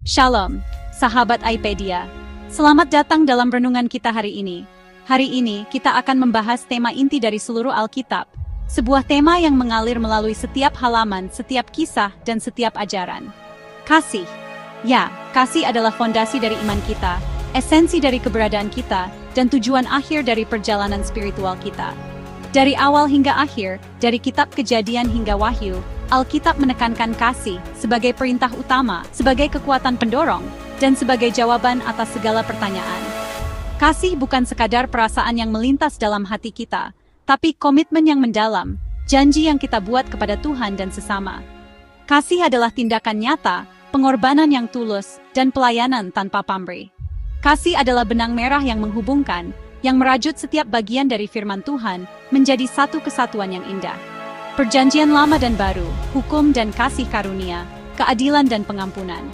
Shalom, sahabat iPedia. Selamat datang dalam renungan kita hari ini. Hari ini kita akan membahas tema inti dari seluruh Alkitab. Sebuah tema yang mengalir melalui setiap halaman, setiap kisah, dan setiap ajaran. Kasih. Ya, kasih adalah fondasi dari iman kita, esensi dari keberadaan kita, dan tujuan akhir dari perjalanan spiritual kita. Dari awal hingga akhir, dari kitab Kejadian hingga Wahyu, Alkitab menekankan kasih sebagai perintah utama, sebagai kekuatan pendorong, dan sebagai jawaban atas segala pertanyaan. Kasih bukan sekadar perasaan yang melintas dalam hati kita, tapi komitmen yang mendalam, janji yang kita buat kepada Tuhan dan sesama. Kasih adalah tindakan nyata, pengorbanan yang tulus, dan pelayanan tanpa pamrih. Kasih adalah benang merah yang menghubungkan, yang merajut setiap bagian dari firman Tuhan menjadi satu kesatuan yang indah. Perjanjian Lama dan Baru, hukum dan kasih karunia, keadilan dan pengampunan.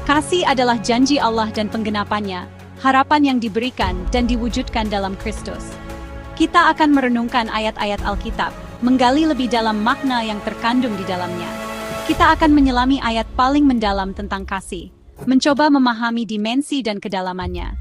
Kasih adalah janji Allah dan penggenapannya, harapan yang diberikan dan diwujudkan dalam Kristus. Kita akan merenungkan ayat-ayat Alkitab, menggali lebih dalam makna yang terkandung di dalamnya. Kita akan menyelami ayat paling mendalam tentang kasih, mencoba memahami dimensi dan kedalamannya.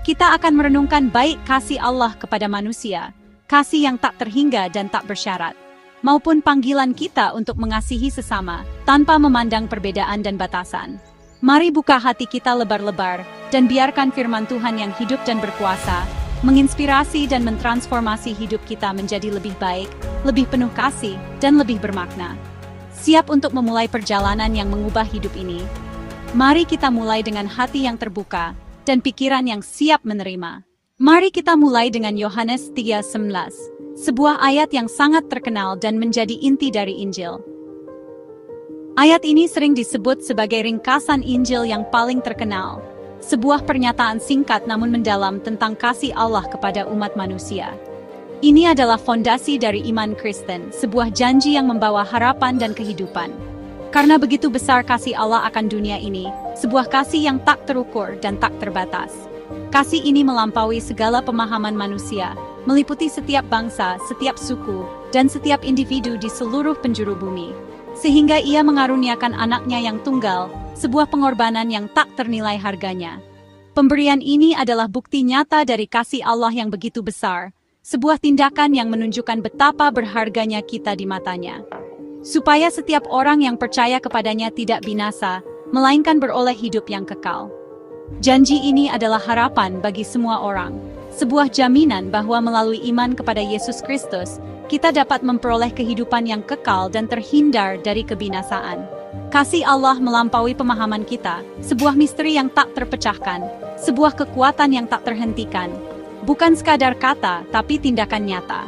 Kita akan merenungkan baik kasih Allah kepada manusia, kasih yang tak terhingga dan tak bersyarat, maupun panggilan kita untuk mengasihi sesama, tanpa memandang perbedaan dan batasan. Mari buka hati kita lebar-lebar, dan biarkan firman Tuhan yang hidup dan berkuasa, menginspirasi dan mentransformasi hidup kita menjadi lebih baik, lebih penuh kasih, dan lebih bermakna. Siap untuk memulai perjalanan yang mengubah hidup ini? Mari kita mulai dengan hati yang terbuka, dan pikiran yang siap menerima. Mari kita mulai dengan Yohanes 3:11. Sebuah ayat yang sangat terkenal dan menjadi inti dari Injil. Ayat ini sering disebut sebagai ringkasan Injil yang paling terkenal, sebuah pernyataan singkat namun mendalam tentang kasih Allah kepada umat manusia. Ini adalah fondasi dari iman Kristen, sebuah janji yang membawa harapan dan kehidupan. Karena begitu besar kasih Allah akan dunia ini, sebuah kasih yang tak terukur dan tak terbatas. Kasih ini melampaui segala pemahaman manusia, meliputi setiap bangsa, setiap suku, dan setiap individu di seluruh penjuru bumi. Sehingga ia mengaruniakan anaknya yang tunggal, sebuah pengorbanan yang tak ternilai harganya. Pemberian ini adalah bukti nyata dari kasih Allah yang begitu besar, sebuah tindakan yang menunjukkan betapa berharganya kita di matanya. Supaya setiap orang yang percaya kepadanya tidak binasa, melainkan beroleh hidup yang kekal. Janji ini adalah harapan bagi semua orang, sebuah jaminan bahwa melalui iman kepada Yesus Kristus, kita dapat memperoleh kehidupan yang kekal dan terhindar dari kebinasaan. Kasih Allah melampaui pemahaman kita, sebuah misteri yang tak terpecahkan, sebuah kekuatan yang tak terhentikan. Bukan sekadar kata, tapi tindakan nyata.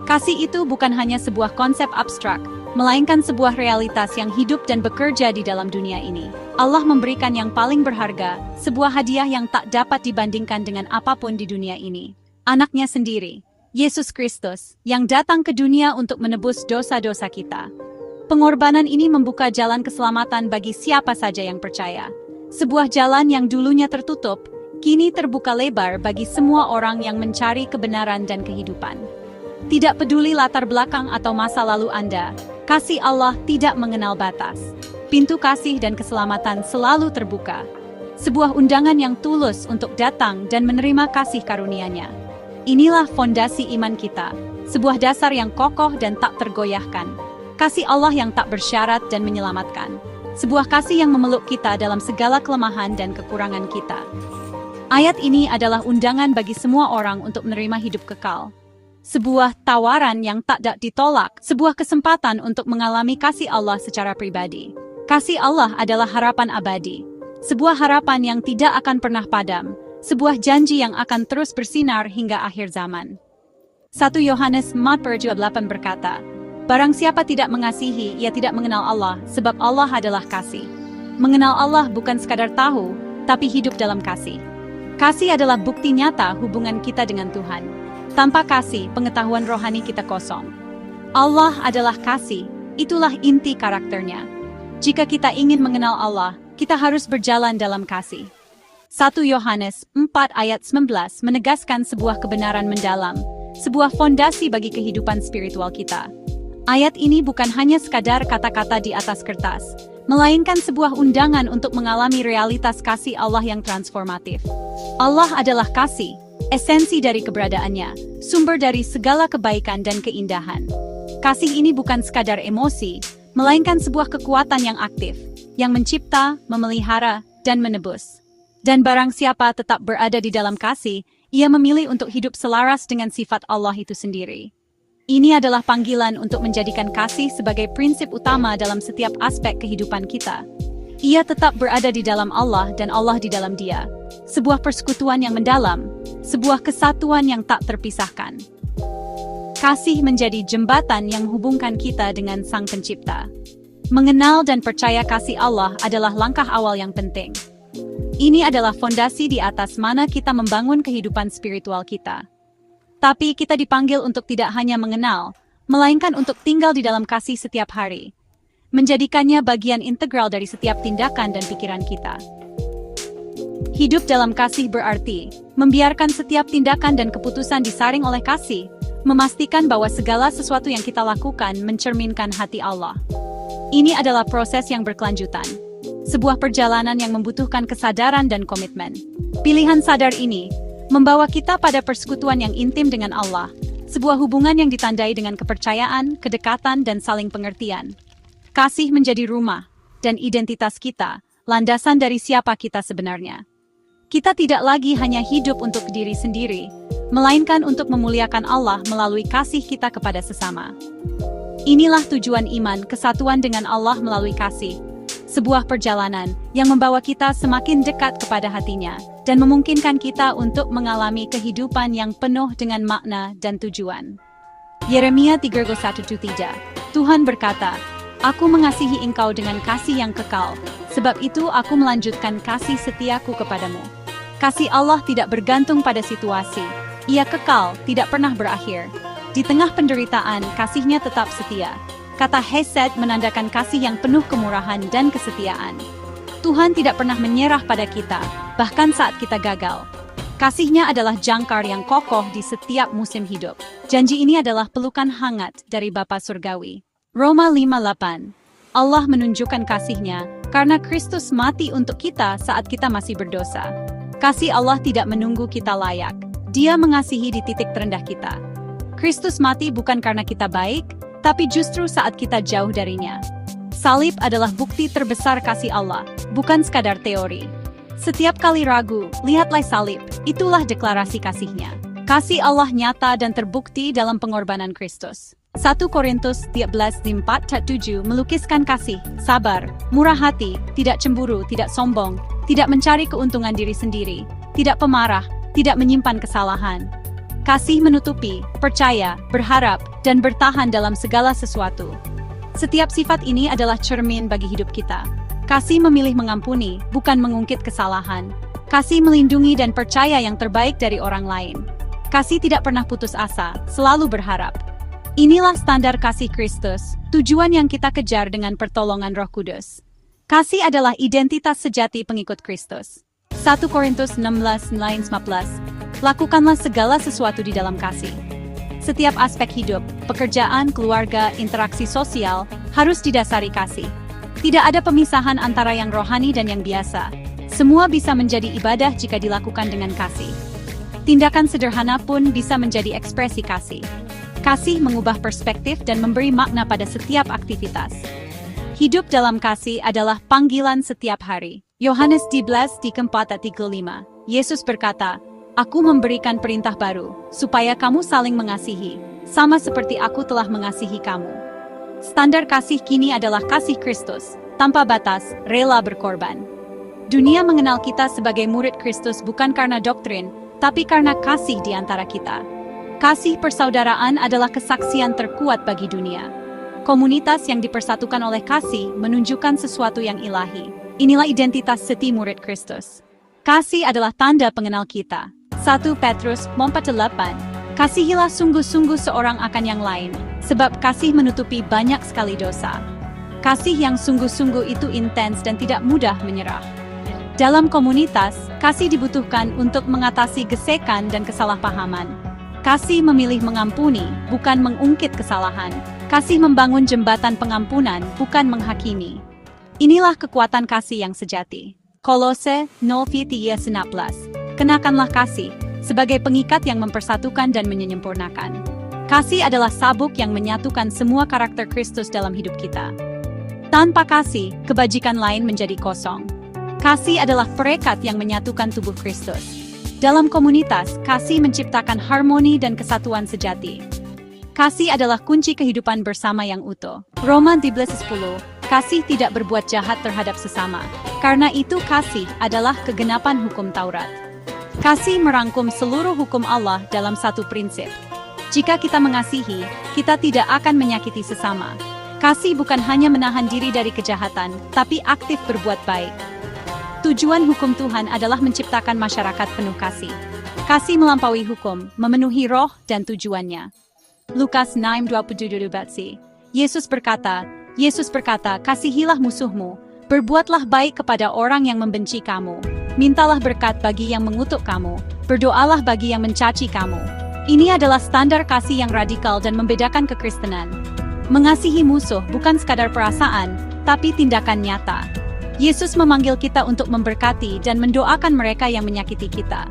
Kasih itu bukan hanya sebuah konsep abstrak, melainkan sebuah realitas yang hidup dan bekerja di dalam dunia ini. Allah memberikan yang paling berharga, sebuah hadiah yang tak dapat dibandingkan dengan apapun di dunia ini. Anaknya sendiri, Yesus Kristus, yang datang ke dunia untuk menebus dosa-dosa kita. Pengorbanan ini membuka jalan keselamatan bagi siapa saja yang percaya. Sebuah jalan yang dulunya tertutup, kini terbuka lebar bagi semua orang yang mencari kebenaran dan kehidupan. Tidak peduli latar belakang atau masa lalu Anda, kasih Allah tidak mengenal batas. Pintu kasih dan keselamatan selalu terbuka. Sebuah undangan yang tulus untuk datang dan menerima kasih karunia-Nya. Inilah fondasi iman kita, sebuah dasar yang kokoh dan tak tergoyahkan. Kasih Allah yang tak bersyarat dan menyelamatkan. Sebuah kasih yang memeluk kita dalam segala kelemahan dan kekurangan kita. Ayat ini adalah undangan bagi semua orang untuk menerima hidup kekal. Sebuah tawaran yang tak ditolak, sebuah kesempatan untuk mengalami kasih Allah secara pribadi. Kasih Allah adalah harapan abadi, sebuah harapan yang tidak akan pernah padam, sebuah janji yang akan terus bersinar hingga akhir zaman. 1 Yohanes 4:8 berkata, "Barang siapa tidak mengasihi, ia tidak mengenal Allah, sebab Allah adalah kasih." Mengenal Allah bukan sekadar tahu, tapi hidup dalam kasih. Kasih adalah bukti nyata hubungan kita dengan Tuhan. Tanpa kasih, pengetahuan rohani kita kosong. Allah adalah kasih, itulah inti karakternya. Jika kita ingin mengenal Allah, kita harus berjalan dalam kasih. 1 Yohanes 4 ayat 19 menegaskan sebuah kebenaran mendalam, sebuah fondasi bagi kehidupan spiritual kita. Ayat ini bukan hanya sekadar kata-kata di atas kertas, melainkan sebuah undangan untuk mengalami realitas kasih Allah yang transformatif. Allah adalah kasih, esensi dari keberadaannya, sumber dari segala kebaikan dan keindahan. Kasih ini bukan sekadar emosi, melainkan sebuah kekuatan yang aktif, yang mencipta, memelihara, dan menebus. Dan barang siapa tetap berada di dalam kasih, ia memilih untuk hidup selaras dengan sifat Allah itu sendiri. Ini adalah panggilan untuk menjadikan kasih sebagai prinsip utama dalam setiap aspek kehidupan kita. Ia tetap berada di dalam Allah dan Allah di dalam Dia. Sebuah persekutuan yang mendalam, sebuah kesatuan yang tak terpisahkan. Kasih menjadi jembatan yang menghubungkan kita dengan Sang Pencipta. Mengenal dan percaya kasih Allah adalah langkah awal yang penting. Ini adalah fondasi di atas mana kita membangun kehidupan spiritual kita. Tapi kita dipanggil untuk tidak hanya mengenal, melainkan untuk tinggal di dalam kasih setiap hari. Menjadikannya bagian integral dari setiap tindakan dan pikiran kita. Hidup dalam kasih berarti membiarkan setiap tindakan dan keputusan disaring oleh kasih, memastikan bahwa segala sesuatu yang kita lakukan mencerminkan hati Allah. Ini adalah proses yang berkelanjutan. Sebuah perjalanan yang membutuhkan kesadaran dan komitmen. Pilihan sadar ini membawa kita pada persekutuan yang intim dengan Allah, sebuah hubungan yang ditandai dengan kepercayaan, kedekatan, dan saling pengertian. Kasih menjadi rumah, dan identitas kita, landasan dari siapa kita sebenarnya. Kita tidak lagi hanya hidup untuk diri sendiri, melainkan untuk memuliakan Allah melalui kasih kita kepada sesama. Inilah tujuan iman, kesatuan dengan Allah melalui kasih. Sebuah perjalanan yang membawa kita semakin dekat kepada hatinya dan memungkinkan kita untuk mengalami kehidupan yang penuh dengan makna dan tujuan. Yeremia 3:1-3. Tuhan berkata, "Aku mengasihi engkau dengan kasih yang kekal, sebab itu aku melanjutkan kasih setiaku kepadamu." Kasih Allah tidak bergantung pada situasi. Ia kekal, tidak pernah berakhir. Di tengah penderitaan, kasih-Nya tetap setia. Kata Hesed menandakan kasih yang penuh kemurahan dan kesetiaan. Tuhan tidak pernah menyerah pada kita, bahkan saat kita gagal. Kasih-Nya adalah jangkar yang kokoh di setiap musim hidup. Janji ini adalah pelukan hangat dari Bapa Surgawi. Roma 5:8. Allah menunjukkan kasih-Nya karena Kristus mati untuk kita saat kita masih berdosa. Kasih Allah tidak menunggu kita layak. Dia mengasihi di titik terendah kita. Kristus mati bukan karena kita baik, tapi justru saat kita jauh darinya. Salib adalah bukti terbesar kasih Allah, bukan sekadar teori. Setiap kali ragu, lihatlah salib, itulah deklarasi kasih-Nya. Kasih Allah nyata dan terbukti dalam pengorbanan Kristus. 1 Korintus 13:4-7 melukiskan kasih, sabar, murah hati, tidak cemburu, tidak sombong, tidak mencari keuntungan diri sendiri, tidak pemarah, tidak menyimpan kesalahan. Kasih menutupi, percaya, berharap, dan bertahan dalam segala sesuatu. Setiap sifat ini adalah cermin bagi hidup kita. Kasih memilih mengampuni, bukan mengungkit kesalahan. Kasih melindungi dan percaya yang terbaik dari orang lain. Kasih tidak pernah putus asa, selalu berharap. Inilah standar kasih Kristus, tujuan yang kita kejar dengan pertolongan Roh Kudus. Kasih adalah identitas sejati pengikut Kristus. 1 Korintus 16:9-15. Lakukanlah segala sesuatu di dalam kasih. Setiap aspek hidup, pekerjaan, keluarga, interaksi sosial, harus didasari kasih. Tidak ada pemisahan antara yang rohani dan yang biasa. Semua bisa menjadi ibadah jika dilakukan dengan kasih. Tindakan sederhana pun bisa menjadi ekspresi kasih. Kasih mengubah perspektif dan memberi makna pada setiap aktivitas. Hidup dalam kasih adalah panggilan setiap hari. Yohanes 12:4-5. Yesus berkata, "Aku memberikan perintah baru, supaya kamu saling mengasihi, sama seperti aku telah mengasihi kamu." Standar kasih kini adalah kasih Kristus, tanpa batas, rela berkorban. Dunia mengenal kita sebagai murid Kristus bukan karena doktrin, tapi karena kasih di antara kita. Kasih persaudaraan adalah kesaksian terkuat bagi dunia. Komunitas yang dipersatukan oleh kasih menunjukkan sesuatu yang ilahi. Inilah identitas seti murid Kristus. Kasih adalah tanda pengenal kita. 1 Petrus 4:8. Kasihilah sungguh-sungguh seorang akan yang lain, sebab kasih menutupi banyak sekali dosa. Kasih yang sungguh-sungguh itu intens dan tidak mudah menyerah. Dalam komunitas, kasih dibutuhkan untuk mengatasi gesekan dan kesalahpahaman. Kasih memilih mengampuni, bukan mengungkit kesalahan. Kasih membangun jembatan pengampunan, bukan menghakimi. Inilah kekuatan kasih yang sejati. Kolose 0:19. Kenakanlah kasih sebagai pengikat yang mempersatukan dan menyempurnakan. Kasih adalah sabuk yang menyatukan semua karakter Kristus dalam hidup kita. Tanpa kasih, kebajikan lain menjadi kosong. Kasih adalah perekat yang menyatukan tubuh Kristus. Dalam komunitas, kasih menciptakan harmoni dan kesatuan sejati. Kasih adalah kunci kehidupan bersama yang utuh. Roma 12:10. Kasih tidak berbuat jahat terhadap sesama. Karena itu kasih adalah kegenapan hukum Taurat. Kasih merangkum seluruh hukum Allah dalam satu prinsip. Jika kita mengasihi, kita tidak akan menyakiti sesama. Kasih bukan hanya menahan diri dari kejahatan, tapi aktif berbuat baik. Tujuan hukum Tuhan adalah menciptakan masyarakat penuh kasih. Kasih melampaui hukum, memenuhi roh dan tujuannya. Lukas 9:27. Yesus berkata, kasihilah musuhmu, berbuatlah baik kepada orang yang membenci kamu, mintalah berkat bagi yang mengutuk kamu, berdoalah bagi yang mencaci kamu. Ini adalah standar kasih yang radikal dan membedakan kekristenan. Mengasihi musuh bukan sekadar perasaan, tapi tindakan nyata. Yesus memanggil kita untuk memberkati dan mendoakan mereka yang menyakiti kita.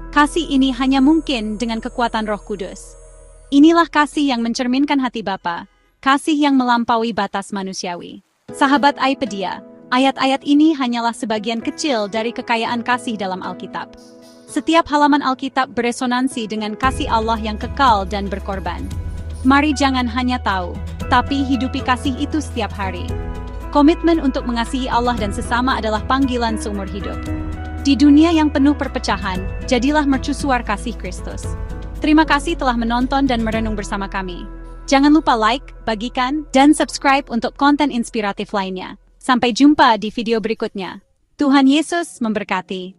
Kasih ini hanya mungkin dengan kekuatan Roh Kudus. Inilah kasih yang mencerminkan hati Bapa, kasih yang melampaui batas manusiawi. Sahabat iPedia, ayat-ayat ini hanyalah sebagian kecil dari kekayaan kasih dalam Alkitab. Setiap halaman Alkitab beresonansi dengan kasih Allah yang kekal dan berkorban. Mari jangan hanya tahu, tapi hidupi kasih itu setiap hari. Komitmen untuk mengasihi Allah dan sesama adalah panggilan seumur hidup. Di dunia yang penuh perpecahan, jadilah mercusuar kasih Kristus. Terima kasih telah menonton dan merenung bersama kami. Jangan lupa like, bagikan, dan subscribe untuk konten inspiratif lainnya. Sampai jumpa di video berikutnya. Tuhan Yesus memberkati.